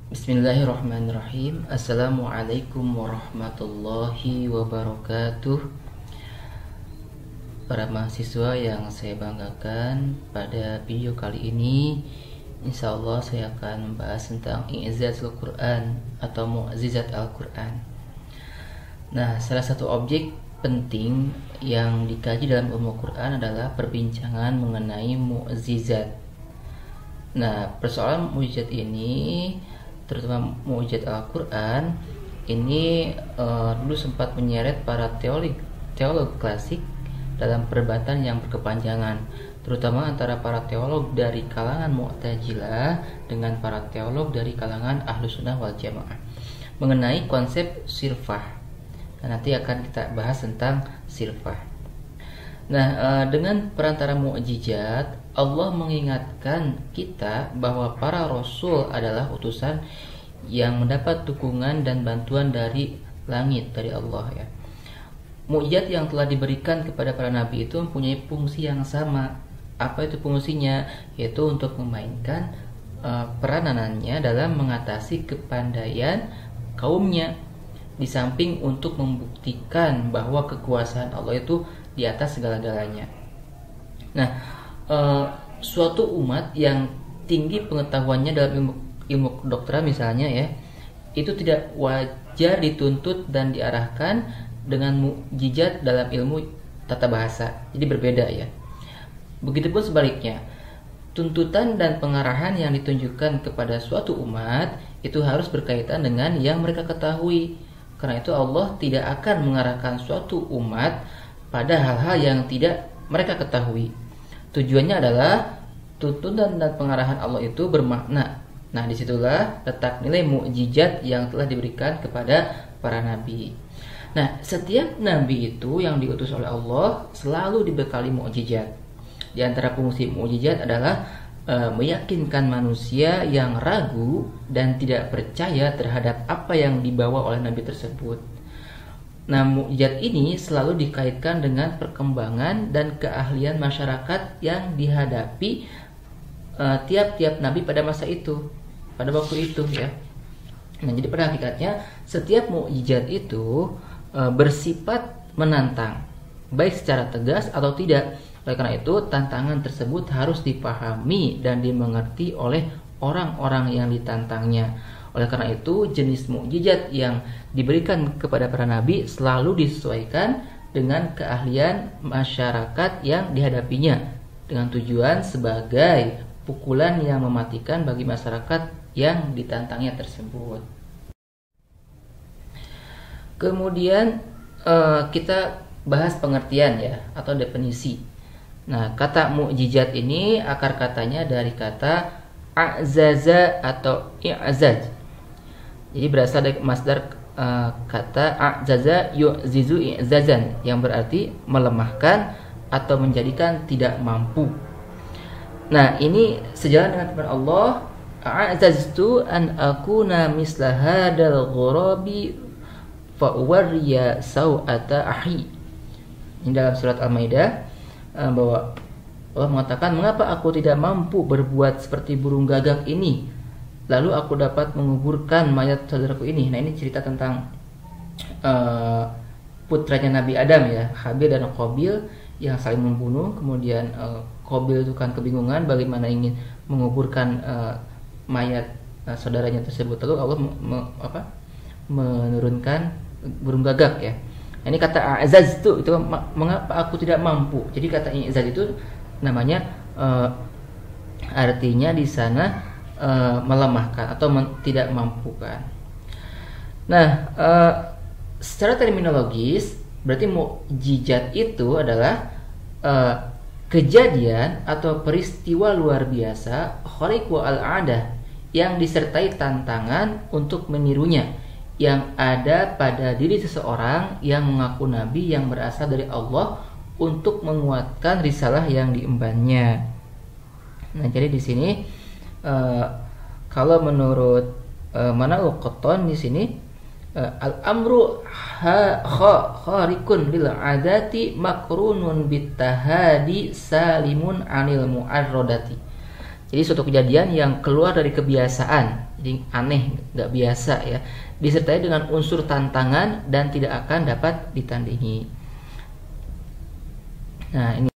Bismillahirrahmanirrahim. Assalamualaikum warahmatullahi wabarakatuh. Para mahasiswa yang saya banggakan, pada video kali ini insya Allah saya akan membahas tentang i'jazul Quran atau mu'jizat Al-Quran. Nah, salah satu objek penting yang dikaji dalam ilmu Quran adalah perbincangan mengenai mu'jizat. Nah, persoalan mu'jizat ini, terutama mu'jizat Al-Quran ini dulu sempat menyeret para teolog klasik dalam perdebatan yang berkepanjangan, terutama antara para teolog dari kalangan Mu'tazilah dengan para teolog dari kalangan Ahlus Sunnah wal Jamaah mengenai konsep sirfah. Nah, nanti akan kita bahas tentang sirfah. Nah, dengan perantara mukjizat, Allah mengingatkan kita bahwa para rasul adalah utusan yang mendapat dukungan dan bantuan dari langit, dari Allah ya. Mukjizat yang telah diberikan kepada para nabi itu mempunyai fungsi yang sama. Apa itu fungsinya? Yaitu untuk memainkan peranannya dalam mengatasi kepandaian kaumnya, di samping untuk membuktikan bahwa kekuasaan Allah itu di atas segala-galanya. Nah, suatu umat yang tinggi pengetahuannya dalam ilmu kedokteran misalnya ya, itu tidak wajar dituntut dan diarahkan dengan mukjizat dalam ilmu tata bahasa. Jadi berbeda ya. Begitupun sebaliknya, tuntutan dan pengarahan yang ditunjukkan kepada suatu umat itu harus berkaitan dengan yang mereka ketahui. Karena itu Allah tidak akan mengarahkan suatu umat pada hal-hal yang tidak mereka ketahui. Tujuannya adalah tuntunan dan pengarahan Allah itu bermakna. Nah, disitulah letak nilai mukjizat yang telah diberikan kepada para nabi. Nah, setiap nabi itu yang diutus oleh Allah selalu dibekali mukjizat. Di antara fungsi mukjizat adalah meyakinkan manusia yang ragu dan tidak percaya terhadap apa yang dibawa oleh nabi tersebut. Nah, mukjizat ini selalu dikaitkan dengan perkembangan dan keahlian masyarakat yang dihadapi tiap-tiap nabi pada masa itu, pada waktu itu ya. Nah, jadi pada hakikatnya setiap mukjizat itu bersifat menantang, baik secara tegas atau tidak. Oleh karena itu, tantangan tersebut harus dipahami dan dimengerti oleh orang-orang yang ditantangnya. Oleh karena itu, jenis mukjizat yang diberikan kepada para nabi selalu disesuaikan dengan keahlian masyarakat yang dihadapinya, dengan tujuan sebagai pukulan yang mematikan bagi masyarakat yang ditantangnya tersebut. Kemudian kita bahas pengertian ya, atau definisi. Nah, kata mukjizat ini akar katanya dari kata a'zaza atau i'zaz. Jadi berasal dari masdar kata a'zaza yu'zizu i'zazan, yang berarti melemahkan atau menjadikan tidak mampu. Nah, ini sejalan dengan firman Allah, a'zaztu an akuna misla hadal ghurabi fa uwariya sau'ata ahi. Ini dalam surat Al-Maidah, bahwa Allah mengatakan, mengapa aku tidak mampu berbuat seperti burung gagak ini, lalu aku dapat menguburkan mayat saudaraku ini. Nah, ini cerita tentang putranya Nabi Adam ya, Habil dan Qabil yang saling membunuh. Kemudian Qabil itu kan kebingungan bagaimana ingin menguburkan mayat saudaranya tersebut. Lalu Allah menurunkan burung gagak ya. Ini kata azaz itu mengapa aku tidak mampu. Jadi kata azaz itu namanya artinya di sana melemahkan atau tidak mampu kan. Nah, secara terminologis berarti mukjizat itu adalah kejadian atau peristiwa luar biasa khariq wa al-'adah yang disertai tantangan untuk menirunya, yang ada pada diri seseorang yang mengaku nabi yang berasal dari Allah untuk menguatkan risalah yang diembannya. Nah, jadi di sini kalau menurut Mana'ul Qattan di sini al-amru khariqun lil 'adati makrunun bitahadi salimun anil mu'arradati. Jadi suatu kejadian yang keluar dari kebiasaan jadi aneh, nggak biasa ya, disertai dengan unsur tantangan dan tidak akan dapat ditandingi. Nah ini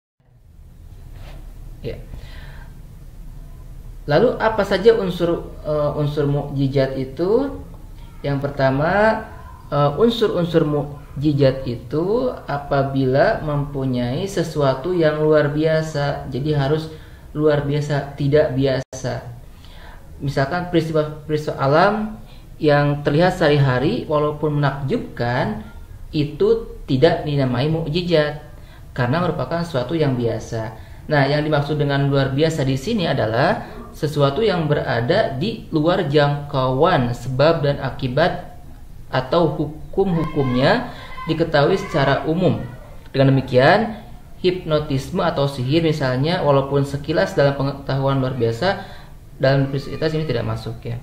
ya. Lalu apa saja unsur mukjizat itu? Yang pertama, unsur-unsur mukjizat itu apabila mempunyai sesuatu yang luar biasa. Jadi harus luar biasa, tidak biasa. Misalkan peristiwa alam yang terlihat sehari-hari walaupun menakjubkan, itu tidak dinamai mukjizat karena merupakan sesuatu yang biasa. Nah, yang dimaksud dengan luar biasa di sini adalah sesuatu yang berada di luar jangkauan sebab dan akibat atau hukum-hukumnya diketahui secara umum. Dengan demikian, hipnotisme atau sihir misalnya, walaupun sekilas dalam pengetahuan luar biasa, dalam universitas ini tidak masuk ya.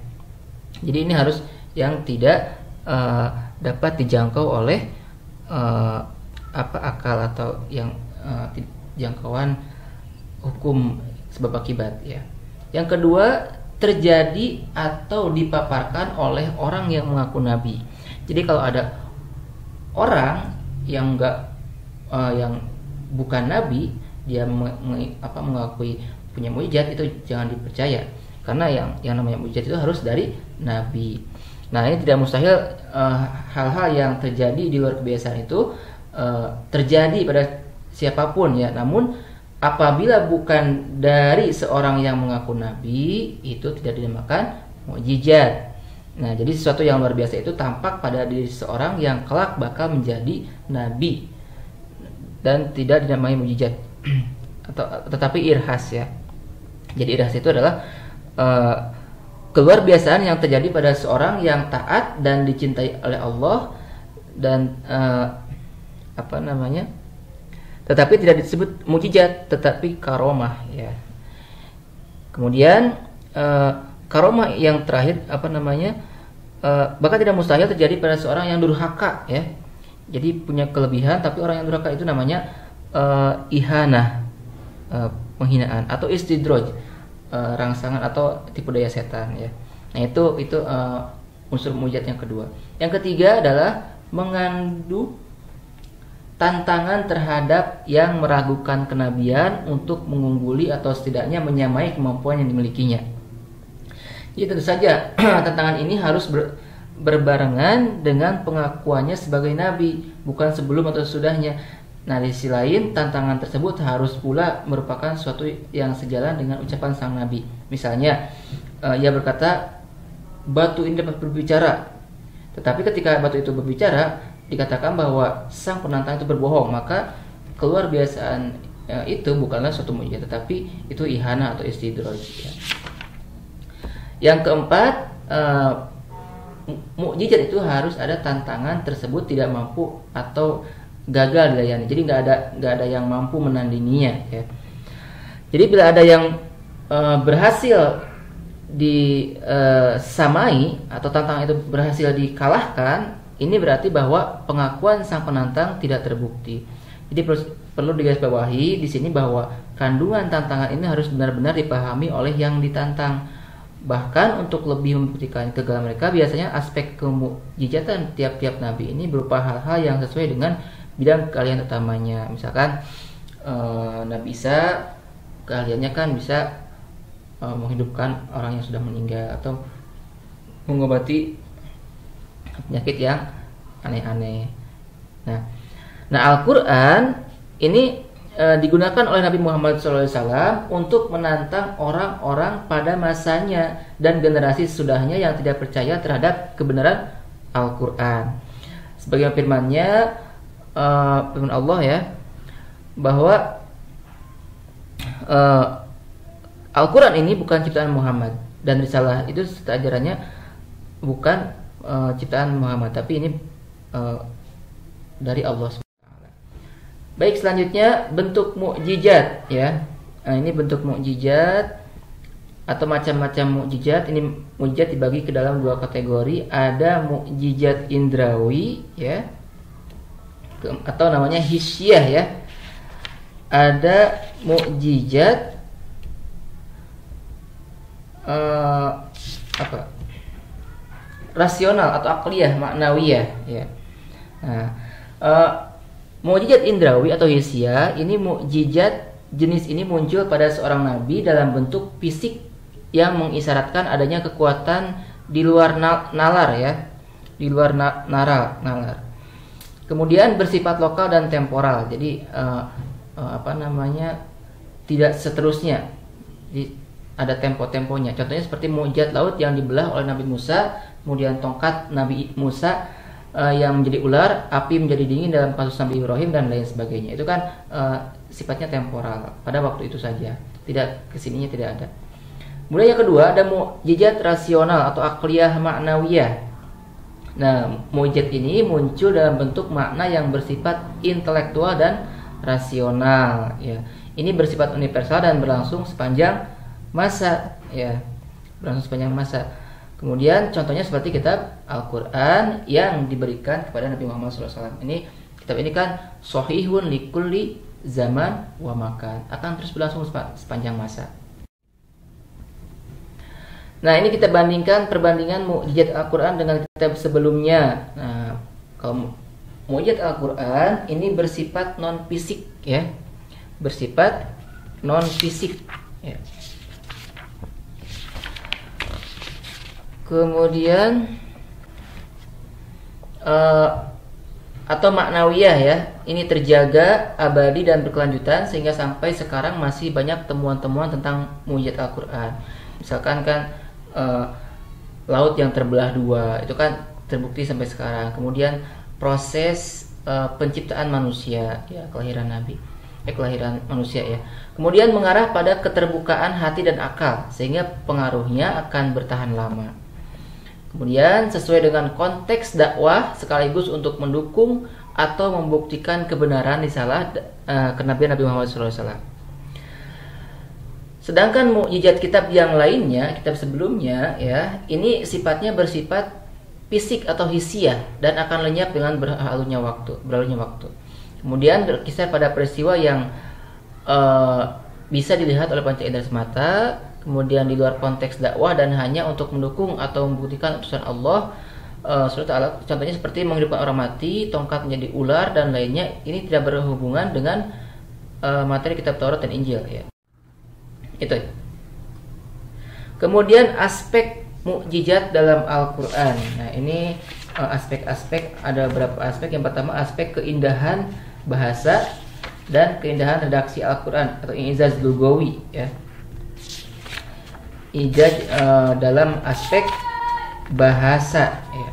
Jadi ini harus yang tidak dapat dijangkau oleh akal atau yang jangkauan hukum sebab akibat ya. Yang kedua, terjadi atau dipaparkan oleh orang yang mengaku nabi. Jadi kalau ada orang yang yang bukan nabi, dia mengakui punya mukjizat, itu jangan dipercaya, karena yang namanya mukjizat itu harus dari nabi. Nah, ini tidak mustahil hal-hal yang terjadi di luar kebiasaan itu terjadi pada siapapun ya. Namun apabila bukan dari seorang yang mengaku nabi, itu tidak dinamakan mukjizat. Nah, jadi sesuatu yang luar biasa itu tampak pada diri seorang yang kelak bakal menjadi nabi dan tidak dinamai mukjizat tetapi irhas ya. Jadi irhas itu adalah keluar biasaan yang terjadi pada seorang yang taat dan dicintai oleh Allah dan tetapi tidak disebut mukjizat, tetapi karomah ya. Kemudian karomah yang terakhir bahkan tidak mustahil terjadi pada seorang yang durhaka ya. Jadi punya kelebihan, tapi orang yang durhaka itu namanya ihanah, penghinaan, atau istidraj, rangsangan atau tipu daya setan ya. Nah itu unsur mukjizat yang kedua. Yang ketiga adalah mengandung tantangan terhadap yang meragukan kenabian untuk mengungguli atau setidaknya menyamai kemampuan yang dimilikinya. Jadi tentu saja tantangan ini harus berbarengan dengan pengakuannya sebagai nabi, bukan sebelum atau sesudahnya. Nah, di sisi lain, tantangan tersebut harus pula merupakan sesuatu yang sejalan dengan ucapan sang nabi. Misalnya, ia berkata, batu ini dapat berbicara. Tetapi ketika batu itu berbicara, dikatakan bahwa sang penantang itu berbohong, maka keluar biasaan itu bukanlah suatu mukjizat, tetapi itu ihana atau istidraj ya. Yang keempat, mukjizat itu harus ada tantangan tersebut tidak mampu atau gagal dilayani. Jadi nggak ada yang mampu menandinginya ya. Jadi bila ada yang berhasil disamai atau tantangan itu berhasil dikalahkan, ini berarti bahwa pengakuan sang penantang tidak terbukti. Jadi perlu digarisbawahi di sini bahwa kandungan tantangan ini harus benar-benar dipahami oleh yang ditantang. Bahkan untuk lebih membuktikan kegagalan mereka, biasanya aspek kemukjizatan tiap-tiap nabi ini berupa hal-hal yang sesuai dengan bidang keahlian utamanya. Misalkan Nabi Isa keahliannya kan bisa menghidupkan orang yang sudah meninggal atau mengobati penyakit yang aneh-aneh. Nah, Al-Quran ini digunakan oleh Nabi Muhammad SAW untuk menantang orang-orang pada masanya dan generasi sesudahnya yang tidak percaya terhadap kebenaran Al-Quran. Sebagaimana firman Allah ya, bahwa Al-Quran ini bukan ciptaan Muhammad, dan risalah itu serta ajarannya bukan ciptaan Muhammad, tapi ini dari Allah. Baik, selanjutnya bentuk mukjizat ya. Nah, ini bentuk mukjizat atau macam-macam mukjizat. Ini mukjizat dibagi ke dalam dua kategori. Ada mukjizat indrawi ya, atau namanya hisyah ya. Ada mukjizat rasional atau akliyah maknawiyah ya. Nah, mukjizat indrawi atau hisia ini mukjizat jenis ini muncul pada seorang nabi dalam bentuk fisik yang mengisyaratkan adanya kekuatan di luar nalar ya, di luar nalar. Kemudian bersifat lokal dan temporal. Jadi tidak seterusnya. Ada tempo-temponya. Contohnya seperti mukjizat laut yang dibelah oleh Nabi Musa, kemudian tongkat Nabi Musa yang menjadi ular, api menjadi dingin dalam kasus Nabi Ibrahim dan lain sebagainya. Itu kan sifatnya temporal, pada waktu itu saja. Tidak kesininya tidak ada. Kemudian yang kedua ada mukjizat rasional atau akliyah maknawiyah. Nah, mukjizat ini muncul dalam bentuk makna yang bersifat intelektual dan rasional ya. Ini bersifat universal dan berlangsung sepanjang masa ya, berlangsung sepanjang masa. Kemudian contohnya seperti kitab Al-Quran yang diberikan kepada Nabi Muhammad SAW. Ini kitab ini kan sahihun likulli zaman wa makan, akan terus berlangsung sepanjang masa. Nah, ini kita bandingkan perbandingan mukjizat Al-Quran dengan kitab sebelumnya. Nah, kalau mukjizat Al-Quran ini bersifat non fisik ya, bersifat non fisik ya. Kemudian atau maknawiyah ya, ini terjaga, abadi dan berkelanjutan sehingga sampai sekarang masih banyak temuan-temuan tentang mukjizat Al-Quran. Misalkan kan laut yang terbelah dua, itu kan terbukti sampai sekarang. Kemudian proses penciptaan manusia ya, kelahiran manusia ya. Kemudian mengarah pada keterbukaan hati dan akal sehingga pengaruhnya akan bertahan lama. Kemudian sesuai dengan konteks dakwah sekaligus untuk mendukung atau membuktikan kebenaran risalah kenabian Nabi Muhammad SAW. Sedangkan mukjizat kitab yang lainnya, kitab sebelumnya ya, ini sifatnya bersifat fisik atau hisiah dan akan lenyap dengan berlalunya waktu. Kemudian berkisar pada peristiwa yang bisa dilihat oleh panca indera semata, kemudian di luar konteks dakwah dan hanya untuk mendukung atau membuktikan utusan Allah SWT. Contohnya seperti menghidupkan orang mati, tongkat menjadi ular dan lainnya. Ini tidak berhubungan dengan materi kitab Taurat dan Injil ya. Itu. Kemudian aspek mukjizat dalam Al-Quran. Nah, ini aspek-aspek, ada beberapa aspek. Yang pertama aspek keindahan bahasa dan keindahan redaksi Al-Quran atau i'jaz lugawi ya. I'jaz dalam aspek bahasa ya.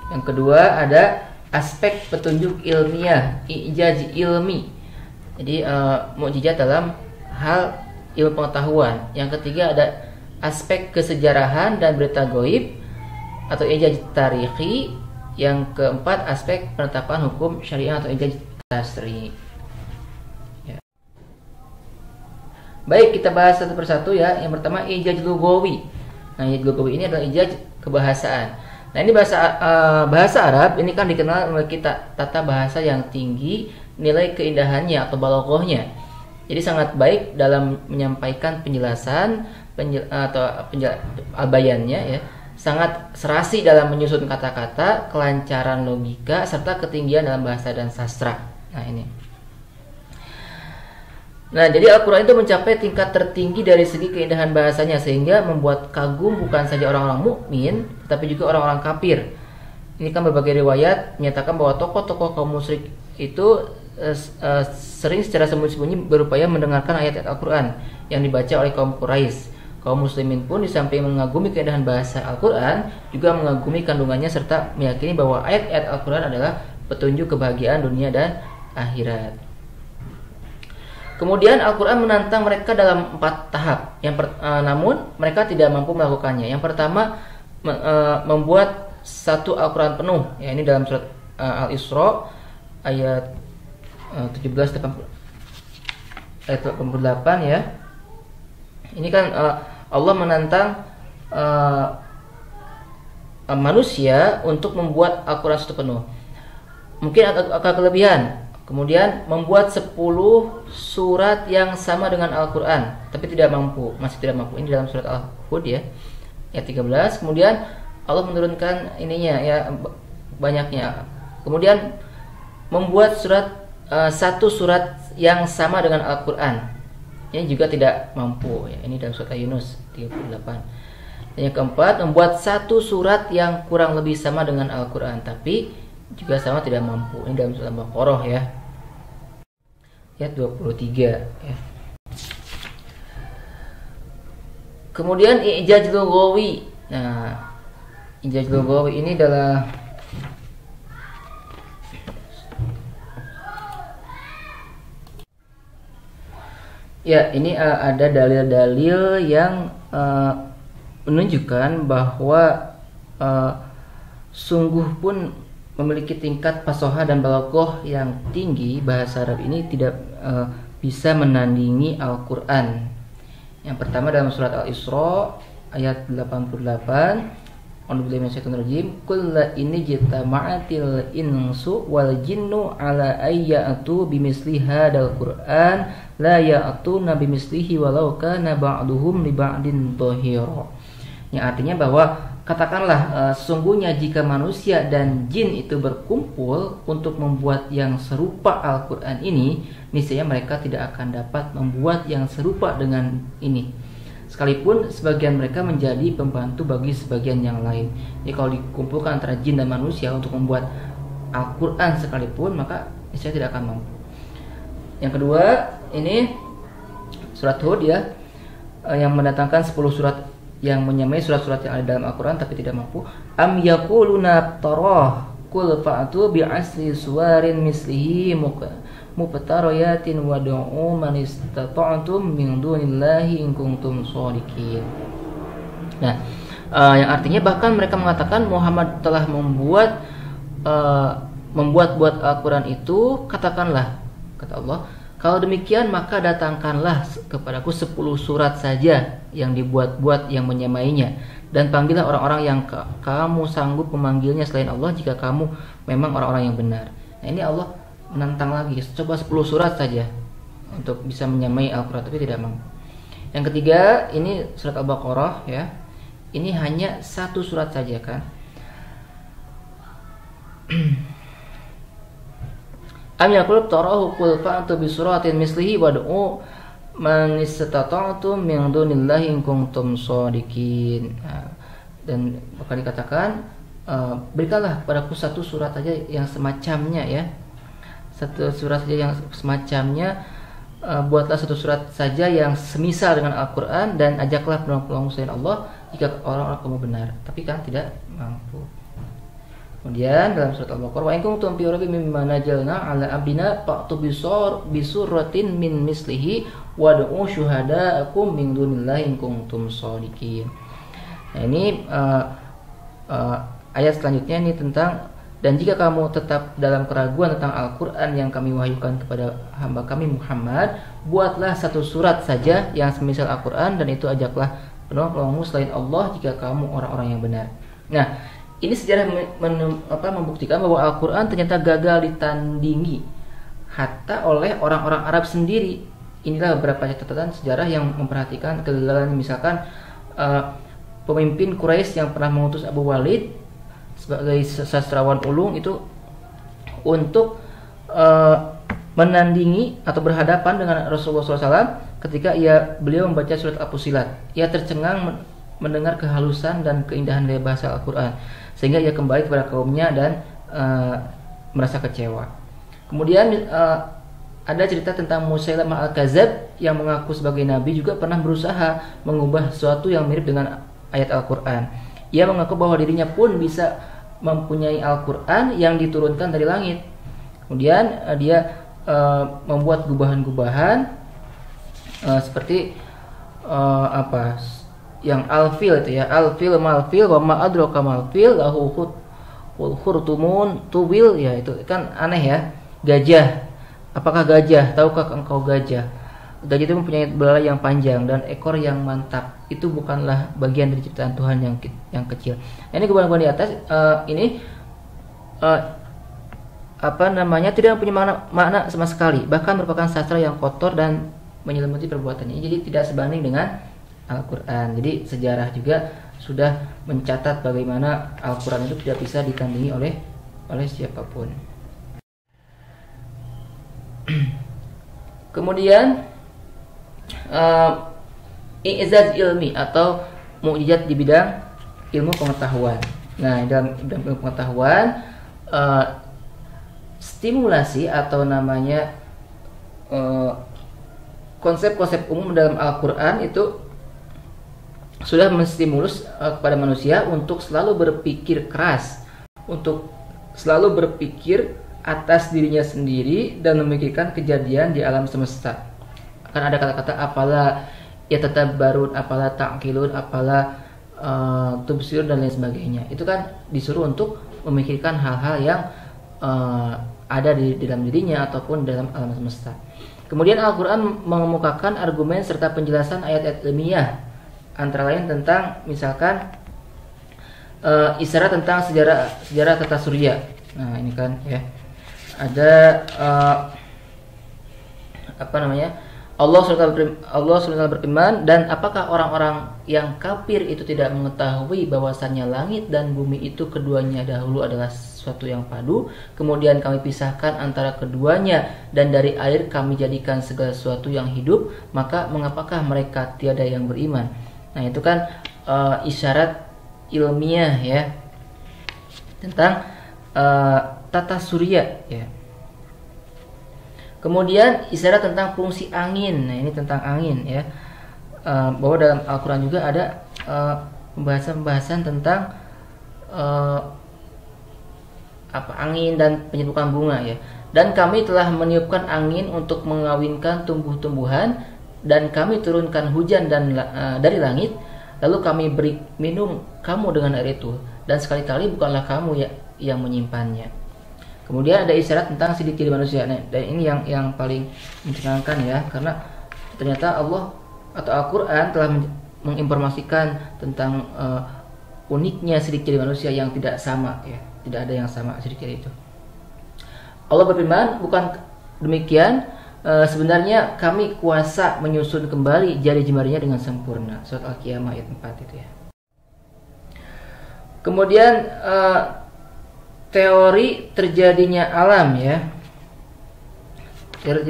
Yang kedua ada aspek petunjuk ilmiah, i'jaz ilmi. Jadi mukjizat dalam hal ilmu pengetahuan. Yang ketiga ada aspek kesejarahan dan berita gaib atau i'jaz tarikhi. Yang keempat aspek penetapan hukum syariah atau i'jaz tasri. Ya. Baik, kita bahas satu persatu ya. Yang pertama i'jaz lugawi. Nah, i'jaz lugawi ini adalah i'jaz kebahasaan. Nah, ini bahasa Arab ini kan dikenal memiliki tata bahasa yang tinggi, nilai keindahannya atau balaghahnya. Jadi sangat baik dalam menyampaikan penjelasan bayannya ya. Sangat serasi dalam menyusun kata-kata, kelancaran logika serta ketinggian dalam bahasa dan sastra. Nah, ini. Nah, jadi Al-Quran itu mencapai tingkat tertinggi dari segi keindahan bahasanya sehingga membuat kagum bukan saja orang-orang mukmin, tetapi juga orang-orang kafir. Ini kan berbagai riwayat menyatakan bahwa tokoh-tokoh kaum musyrik itu sering secara sembunyi-sembunyi berupaya mendengarkan ayat-ayat Al-Quran yang dibaca oleh kaum Quraisy. Kaum muslimin pun di samping mengagumi keindahan bahasa Al-Quran juga mengagumi kandungannya serta meyakini bahwa ayat-ayat Al-Quran adalah petunjuk kebahagiaan dunia dan akhirat. Kemudian Al-Quran menantang mereka dalam 4 tahap. Namun mereka tidak mampu melakukannya. Yang pertama membuat satu Al-Quran penuh. Ya, ini dalam surat Al-Isra ayat 88 ya. Ini kan Allah menantang manusia untuk membuat Al-Quran satu penuh. Mungkin agak kelebihan. Kemudian membuat 10 surat yang sama dengan Al-Quran, tapi masih tidak mampu. Ini dalam surat Al-Hud ya, ayat 13. Kemudian Allah menurunkan ininya ya, banyaknya. Kemudian membuat satu surat yang sama dengan Al-Quran, ini juga tidak mampu ya. Ini dalam surat Yunus 38. Dan yang keempat, membuat satu surat yang kurang lebih sama dengan Al-Quran tapi juga sama tidak mampu. Ini dalam surat Al-Baqarah ya, ayat 23 ya. Kemudian i'jaz lughawi. Nah, i'jaz lughawi ini adalah ya, ini ada dalil-dalil yang menunjukkan bahwa sungguh pun memiliki tingkat fasoha dan balaghah yang tinggi. Bahasa Arab ini tidak bisa menandingi Al-Quran. Yang pertama dalam surat Al-Isra ayat 88, A'udzubillahi minasyaitonirrajim, qul la in jitama'atil insu wal jinnu ala ayyatu bimisli hadzal qur'an la ya'tuna bimislihi walau kana ba'duhum li ba'din dhahira. Yang artinya bahwa katakanlah sesungguhnya jika manusia dan jin itu berkumpul untuk membuat yang serupa Al-Quran ini, niscaya mereka tidak akan dapat membuat yang serupa dengan ini, sekalipun sebagian mereka menjadi pembantu bagi sebagian yang lain. Jadi kalau dikumpulkan antara jin dan manusia untuk membuat Al-Quran sekalipun, maka niscaya tidak akan mampu. Yang kedua, ini surat Hud ya, yang mendatangkan 10 surat yang menyamai surat-surat yang ada dalam Al-Quran tapi tidak mampu. Am yaquluna tarah qul fa'tu bi asli suwarin mislihi mubtarayatin wad'u man istata'tum min dunillahi in kuntum shadiqin. Nah, yang artinya bahkan mereka mengatakan Muhammad telah membuat Al-Quran itu, katakanlah, kata Allah, kalau demikian maka datangkanlah kepadaku 10 surat saja yang dibuat-buat yang menyamainya, dan panggillah orang-orang yang kamu sanggup memanggilnya selain Allah jika kamu memang orang-orang yang benar. Nah, ini Allah menantang lagi, coba 10 surat saja untuk bisa menyamai Al-Quran tapi tidak mampu. Yang ketiga, ini surat Al-Baqarah ya. Ini hanya satu surat saja kan. Am yaqulu tarahu qul fa'tu bi suratin mislihi wad'u man istata'tum min dunillahi in kuntum shadiqin. Dan bakal dikatakan berikanlah padaku satu surat saja yang semacamnya ya. Satu surat saja yang semacamnya, buatlah satu surat saja yang semisal dengan Al-Quran dan ajaklah penolong-penolong selain Allah jika orang-orang kamu benar, tapi kan tidak mampu. Kemudian dalam surat Al-Baqarah, wa in kuntum fi raibin mimma nazzalna 'ala 'abdina fa'tu bisuratin min mislihi wad'u syuhada'akum min dunillahi in kuntum shadiqin. Nah, ini ayat selanjutnya ini tentang, dan jika kamu tetap dalam keraguan tentang Al-Quran yang kami wahyukan kepada hamba kami Muhammad, buatlah satu surat saja yang semisal Al-Quran dan itu ajaklah penolong-penolongmu selain Allah jika kamu orang-orang yang benar. Nah, ini sejarah membuktikan bahwa Al-Quran ternyata gagal ditandingi hatta oleh orang-orang Arab sendiri. Inilah beberapa catatan sejarah yang memperhatikan kegagalan, misalkan pemimpin Quraisy yang pernah mengutus Abu Walid sebagai sastrawan ulung itu untuk menandingi atau berhadapan dengan Rasulullah SAW ketika beliau membaca surat Al-Fussilat. Ia tercengang mendengar kehalusan dan keindahan dari bahasa Al-Quran, sehingga ia kembali kepada kaumnya dan merasa kecewa. Kemudian ada cerita tentang Musailamah Al-Kadzab yang mengaku sebagai nabi, juga pernah berusaha mengubah sesuatu yang mirip dengan ayat Al-Quran. Ia mengaku bahwa dirinya pun bisa mempunyai Al-Quran yang diturunkan dari langit. Kemudian dia membuat gubahan-gubahan seperti yang al-fil itu ya, al-fil mal-fil wa ma adraka mal-fil lahu khurtumun tuwil, ya itu kan aneh ya. Gajah, apakah gajah? Tahukah engkau gajah? Gajah itu mempunyai belalai yang panjang dan ekor yang mantap. Itu bukanlah bagian dari ciptaan Tuhan yang kecil. Nah, ini gubahan-gubahan di atas ini tidak punya makna sama sekali, bahkan merupakan sastra yang kotor dan menyelimuti perbuatannya. Jadi tidak sebanding dengan Al-Quran. Jadi sejarah juga sudah mencatat bagaimana Al-Quran itu tidak bisa ditandingi oleh siapapun. Kemudian i'zaz ilmi atau mukjizat di bidang ilmu pengetahuan. Nah, dalam ilmu pengetahuan stimulasi atau namanya konsep-konsep umum dalam Al-Quran itu sudah menstimulus kepada manusia untuk selalu berpikir keras, untuk selalu berpikir atas dirinya sendiri dan memikirkan kejadian di alam semesta. Akan ada kata-kata apalah yatadabbarun, apalah ta'qilun, apalah tubsirun dan lain sebagainya. Itu kan disuruh untuk memikirkan hal-hal yang ada di dalam dirinya ataupun dalam alam semesta. Kemudian Al-Quran mengemukakan argumen serta penjelasan ayat-ayat ilmiah, antara lain tentang misalkan isyarat tentang sejarah tata surya. Nah, ini kan ya ada Allah SWT berfirman, dan apakah orang-orang yang kafir itu tidak mengetahui bahwasannya langit dan bumi itu keduanya dahulu adalah sesuatu yang padu, kemudian kami pisahkan antara keduanya, dan dari air kami jadikan segala sesuatu yang hidup, maka mengapakah mereka tiada yang beriman? Nah, itu kan isyarat ilmiah ya tentang tata surya ya. Kemudian isyarat tentang fungsi angin. Nah, ini tentang angin ya. Bahwa dalam Al-Quran juga ada pembahasan tentang angin dan penyebutan bunga ya. Dan kami telah meniupkan angin untuk mengawinkan tumbuh-tumbuhan, dan kami turunkan hujan dari langit, lalu kami beri minum kamu dengan air itu, dan sekali-kali bukanlah kamu yang menyimpannya. Kemudian ada isyarat tentang sidik jari manusia. Nah, dan ini yang paling mencengangkan ya, karena ternyata Allah atau Al-Quran telah menginformasikan tentang uniknya sidik jari manusia yang tidak sama ya, tidak ada yang sama sidik jari itu. Allah berfirman, bukan demikian, sebenarnya kami kuasa menyusun kembali jari jemarinya dengan sempurna. Surat Al-Qiyamah ayat 4 itu ya. Kemudian teori terjadinya alam ya. Teori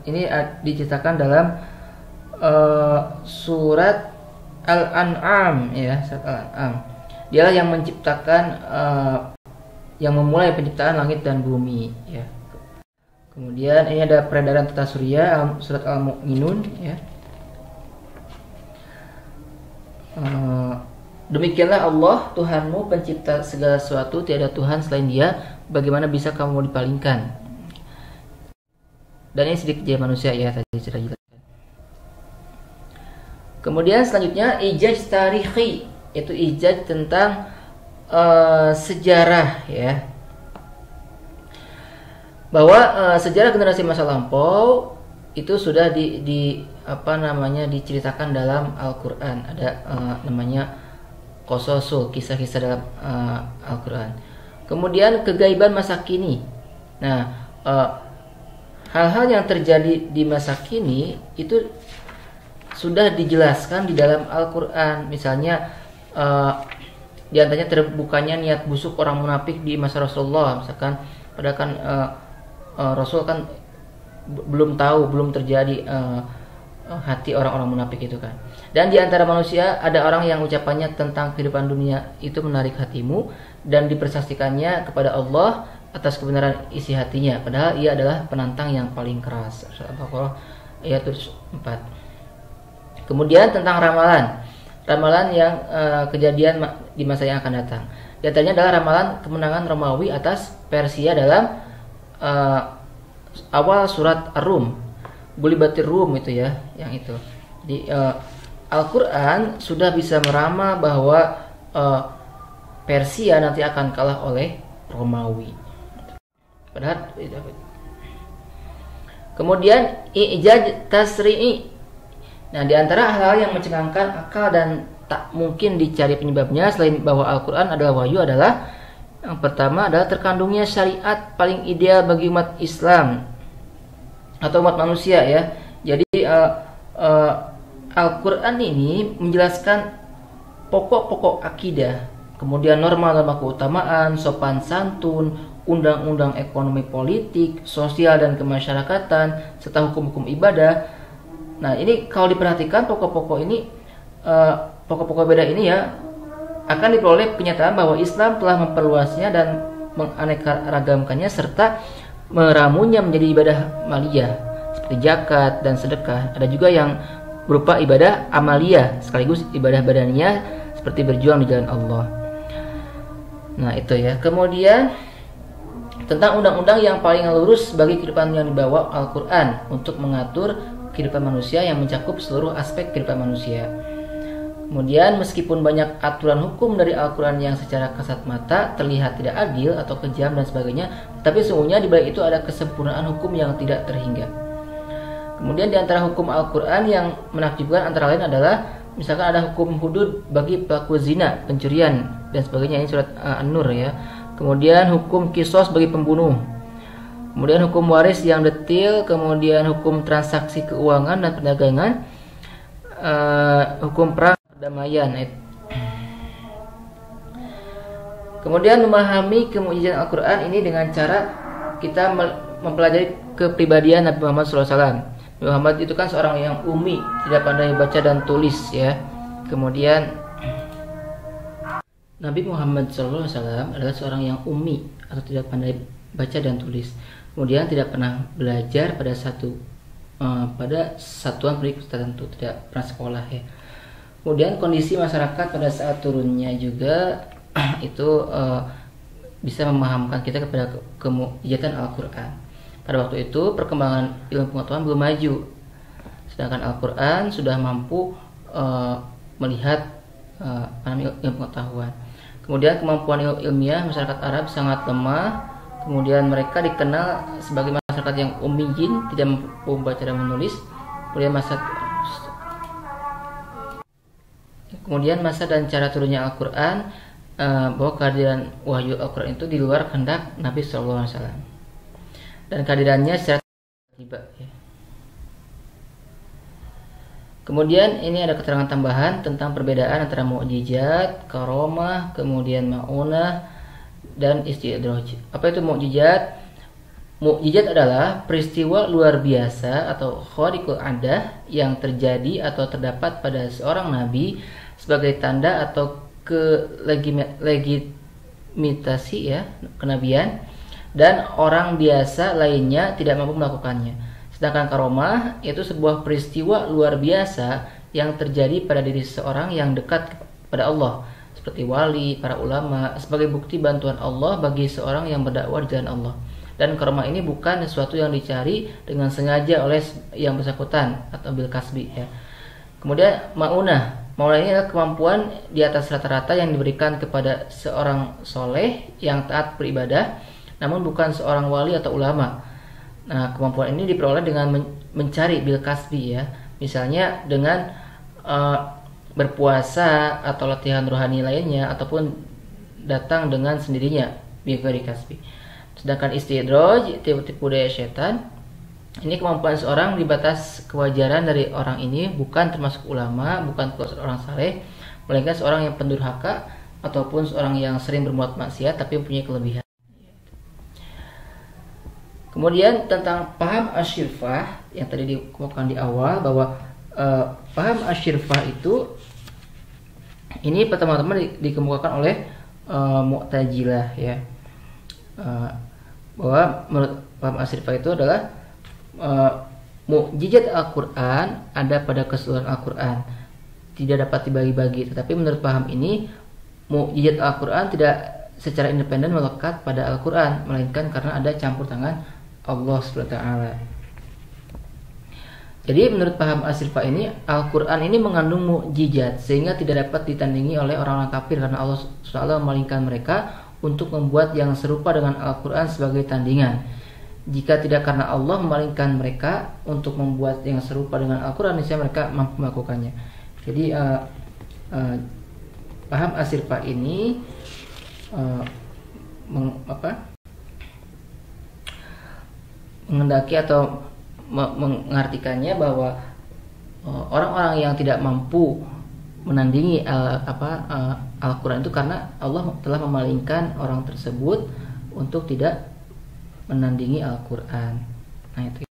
ini diceritakan dalam surat Al-An'am ya, surat Al-An'am. Dialah yang menciptakan yang memulai penciptaan langit dan bumi ya. Kemudian ini ada peredaran tata surya, surat Al-Mu'minun ya. Demikianlah Allah Tuhanmu pencipta segala sesuatu, tiada Tuhan selain Dia, bagaimana bisa kamu dipalingkan? Dan ini sedikit jari manusia ya, tadi sudah jelaskan. Kemudian selanjutnya ijaz tarihi, itu ijaz tentang sejarah ya. Bahwa sejarah generasi masa lampau itu sudah diceritakan dalam Al-Quran. Ada namanya Qososul, kisah-kisah dalam Al-Quran. Kemudian kegaiban masa kini. Nah, hal-hal yang terjadi di masa kini itu sudah dijelaskan di dalam Al-Quran. Misalnya di antaranya terbukanya niat busuk orang munafik di masa Rasulullah. Misalkan padahal kan Rasul kan belum terjadi hati orang-orang munafik itu kan. Dan di antara manusia ada orang yang ucapannya tentang kehidupan dunia itu menarik hatimu, dan dipersaksikannya kepada Allah atas kebenaran isi hatinya, padahal ia adalah penantang yang paling keras. Al-Baqarah ayat 4. Kemudian tentang ramalan yang kejadian di masa yang akan datang. Di antaranya adalah ramalan kemenangan Romawi atas Persia dalam awal surat Ar-Rum. Gulibatir Rum itu ya, yang itu. Di Al-Quran sudah bisa meramal bahwa Persia nanti akan kalah oleh Romawi. Padahal kemudian ijaz tasri'i. Nah, di antara hal-hal yang mencengangkan akal dan tak mungkin dicari penyebabnya selain bahwa Al-Quran adalah wahyu adalah yang pertama adalah terkandungnya syariat paling ideal bagi umat Islam atau umat manusia ya. Jadi Al-Quran ini menjelaskan pokok-pokok akidah, kemudian norma-norma keutamaan, sopan santun, undang-undang ekonomi politik, sosial dan kemasyarakatan, serta hukum-hukum ibadah. Nah, ini kalau diperhatikan pokok-pokok ibadah ini ya akan diperoleh kenyataan bahwa Islam telah memperluasnya dan menganeka-ragamkannya serta meramunya menjadi ibadah maliyah seperti zakat dan sedekah. Ada juga yang berupa ibadah amaliyah sekaligus ibadah badaniyah seperti berjuang di jalan Allah. Nah, itu ya. Kemudian tentang undang-undang yang paling lurus bagi kehidupan yang dibawa Al-Quran untuk mengatur kehidupan manusia yang mencakup seluruh aspek kehidupan manusia. Kemudian meskipun banyak aturan hukum dari Al-Quran yang secara kasat mata terlihat tidak adil atau kejam dan sebagainya, tapi sesungguhnya di balik itu ada kesempurnaan hukum yang tidak terhingga. Kemudian di antara hukum Al-Quran yang menakjubkan antara lain adalah misalkan ada hukum hudud bagi pelaku zina, pencurian dan sebagainya, ini surat An-Nur ya. Kemudian hukum kisos bagi pembunuh. Kemudian hukum waris yang detil, kemudian hukum transaksi keuangan dan perdagangan, hukum perang perdamaian. Kemudian memahami kemujizatan Al-Quran ini dengan cara kita mempelajari kepribadian Nabi Muhammad SAW. Nabi Muhammad itu kan seorang yang ummi, tidak pandai baca dan tulis ya. Kemudian Nabi Muhammad SAW adalah seorang yang ummi atau tidak pandai baca dan tulis. Kemudian tidak pernah belajar pada satuan pendidikan tertentu, tidak pernah sekolah ya. Kemudian kondisi masyarakat pada saat turunnya juga itu bisa memahamkan kita kepada kemujizatan Al-Quran. Pada waktu itu perkembangan ilmu pengetahuan belum maju, sedangkan Al-Quran sudah mampu melihat ilmu pengetahuan. Kemudian kemampuan ilmiah masyarakat Arab sangat lemah. Kemudian mereka dikenal sebagai masyarakat yang ummiyin, tidak mampu membaca dan menulis. Kemudian masa dan cara turunnya Al-Quran, bahwa kehadiran wahyu Al-Quran itu di luar kehendak Nabi SAW, dan kehadirannya secara tiba ya. Kemudian ini ada keterangan tambahan tentang perbedaan antara mukjizat, karomah, kemudian ma'unah dan istidraj. Apa itu mukjizat? Mukjizat adalah peristiwa luar biasa atau khariqul adah yang terjadi atau terdapat pada seorang nabi sebagai tanda atau legitimasi ya kenabian, dan orang biasa lainnya tidak mampu melakukannya. Sedangkan karomah itu sebuah peristiwa luar biasa yang terjadi pada diri seseorang yang dekat kepada Allah, seperti wali, para ulama, sebagai bukti bantuan Allah bagi seorang yang berdakwah di jalan Allah. Dan karomah ini bukan sesuatu yang dicari dengan sengaja oleh yang bersangkutan atau bil kasbi ya. Kemudian ma'unah ini adalah kemampuan di atas rata-rata yang diberikan kepada seorang soleh yang taat beribadah, namun bukan seorang wali atau ulama. Nah, kemampuan ini diperoleh dengan mencari bil kasbi ya, misalnya dengan berpuasa atau latihan rohani lainnya, ataupun datang dengan sendirinya bil kasbi. Sedangkan istidraj, tipu-tipu daya setan, ini kemampuan seorang di batas kewajaran dari orang ini, bukan termasuk ulama, bukan orang saleh, melainkan seorang yang pendurhaka ataupun seorang yang sering berbuat maksiat tapi mempunyai kelebihan. Kemudian tentang paham asyirfah yang tadi dikemukakan di awal, bahwa paham asyirfah itu ini pertama-tama dikemukakan oleh Mu'tazilah ya, bahwa menurut paham asyirfah itu adalah mukjizat Al-Quran ada pada keseluruhan Al-Quran, tidak dapat dibagi-bagi. Tetapi menurut paham ini, mukjizat Al-Quran tidak secara independen melekat pada Al-Quran, melainkan karena ada campur tangan Allah SWT. Jadi menurut paham asyirfah ini, Al-Quran ini mengandung mukjizat sehingga tidak dapat ditandingi oleh orang-orang kafir, karena Allah SWT memalingkan mereka untuk membuat yang serupa dengan Al-Quran sebagai tandingan. Jika tidak karena Allah memalingkan mereka untuk membuat yang serupa dengan Al-Quran, niscaya mereka mampu melakukannya. Jadi paham asyirfah ini mengendaki atau mengartikannya bahwa orang-orang yang tidak mampu menandingi Al-Quran itu karena Allah telah memalingkan orang tersebut untuk tidak menandingi Al-Quran. Nah itu.